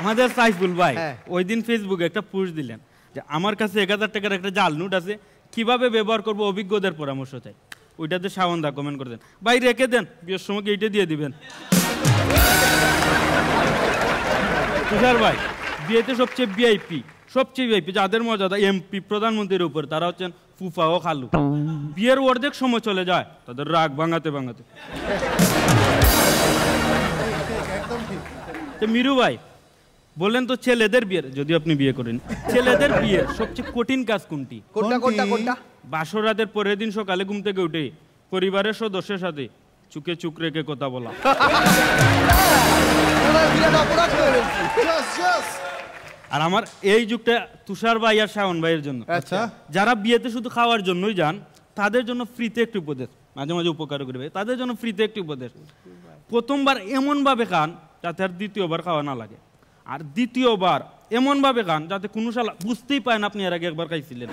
আমাদের সাইফুল ভাই ওই দিন ফেসবুকে একটা পোস্ট দিলেন যে আমার কাছে 1000 টাকার একটা জাল নোট আছে, কিভাবে ব্যবহার করব অভিজ্ঞদের পরামর্শ চাই। ওইটাতে শাওনদা কমেন্ট করে দেন, ভাই রেখে দেন, বিয়ের সময় এইটা দিয়ে দিবেন। তুষার ভাই, বিয়েতে সবচেয়ে ভিআইপি যাদের মর্যাদা এমপি প্রধানমন্ত্রীর উপর, তারা হচ্ছেন ফুফা ও খালু। বিয়ের অর্ধেক সময় চলে যায় তাদের রাগ ভাঙাতে। মিরু ভাই বললেন তো ছেলেদের বিয়ের, যদি আপনি বিয়ে করেন, ছেলেদের বিয়ের সবচেয়ে কঠিন কাজ কোনটি? বাসর রাতের পরের দিন সকালে ঘুম থেকে উঠে পরিবারের সদস্যের সাথে চুকে চুক রেখে কথা বলা। আর আমার এই যুগটা তুষার ভাই আর শাওন ভাইয়ের জন্য, যারা বিয়েতে শুধু খাওয়ার জন্যই যান, তাদের জন্য ফ্রিতে একটি উপদেশ, মাঝে মাঝে উপকার করে ভাই, তাদের জন্য ফ্রিতে একটি উপদেশ। প্রথমবার এমন ভাবে খান যাতে আর দ্বিতীয়বার খাওয়া না লাগে, আর দ্বিতীয়বার এমন ভাবে খান যাতে কোনো শালা বুঝতেই পায় না আপনি এর আগে একবার খাইছিলেন।